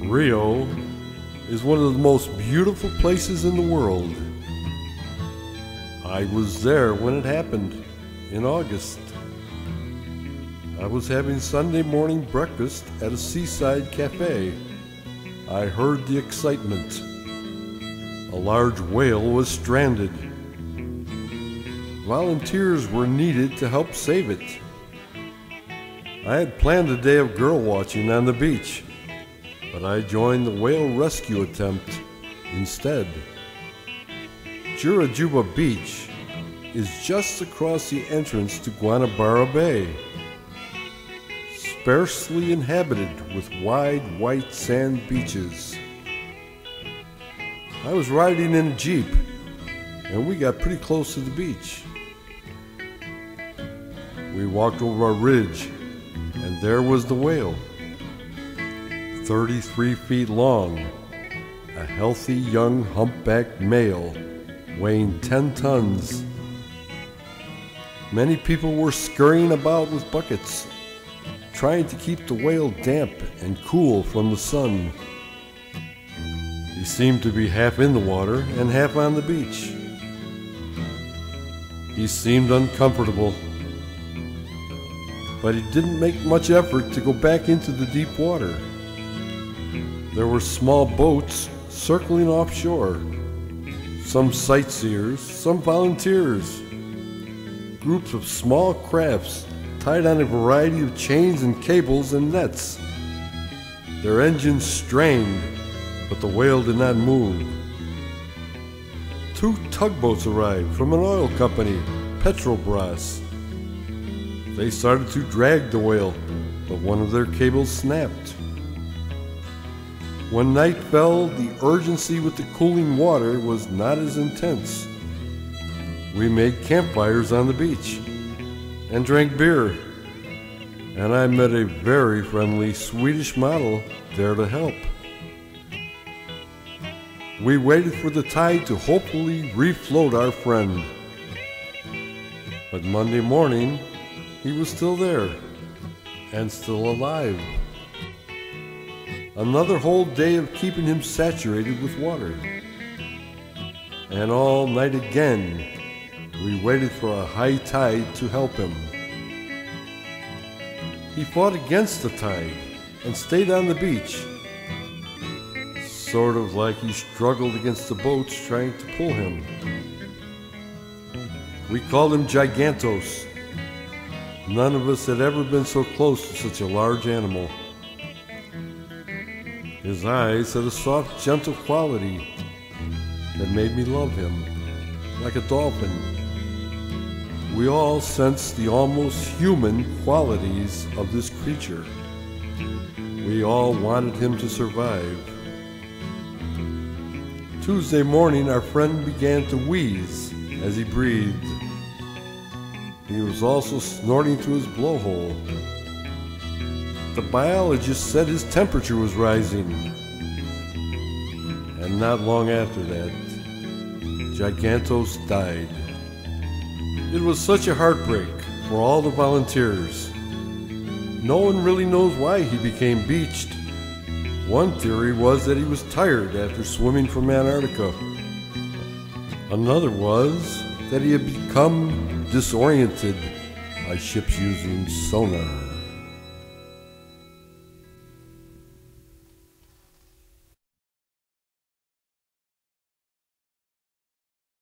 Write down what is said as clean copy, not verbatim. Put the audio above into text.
Rio is one of the most beautiful places in the world. I was there when it happened in August. I was having Sunday morning breakfast at a seaside cafe. I heard the excitement. A large whale was stranded. Volunteers were needed to help save it. I had planned a day of girl watching on the beach, but I joined the whale rescue attempt instead. Jurajuba Beach is just across the entrance to Guanabara Bay, sparsely inhabited with wide white sand beaches. I was riding in a Jeep, and we got pretty close to the beach. We walked over a ridge, and there was the whale. 33 feet long, a healthy young humpback male weighing 10 tons. Many people were scurrying about with buckets, trying to keep the whale damp and cool from the sun. He seemed to be half in the water and half on the beach. He seemed uncomfortable, but he didn't make much effort to go back into the deep water. There were small boats circling offshore, some sightseers, some volunteers, groups of small crafts tied on a variety of chains and cables and nets. Their engines strained, but the whale did not move. 2 tugboats arrived from an oil company, Petrobras. They started to drag the whale, but one of their cables snapped. When night fell, the urgency with the cooling water was not as intense. We made campfires on the beach and drank beer, and I met a very friendly Swedish model there to help. We waited for the tide to hopefully refloat our friend. But Monday morning, he was still there and still alive. Another whole day of keeping him saturated with water. And all night again, we waited for a high tide to help him. He fought against the tide and stayed on the beach, sort of like he struggled against the boats trying to pull him. We called him Gigantos. None of us had ever been so close to such a large animal. His eyes had a soft, gentle quality that made me love him, like a dolphin. We all sensed the almost human qualities of this creature. We all wanted him to survive. Tuesday morning, our friend began to wheeze as he breathed. He was also snorting through his blowhole. The biologist said his temperature was rising. And not long after that, Gigantos died. It was such a heartbreak for all the volunteers. No one really knows why he became beached. One theory was that he was tired after swimming from Antarctica. Another was that he had become disoriented by ships using sonar.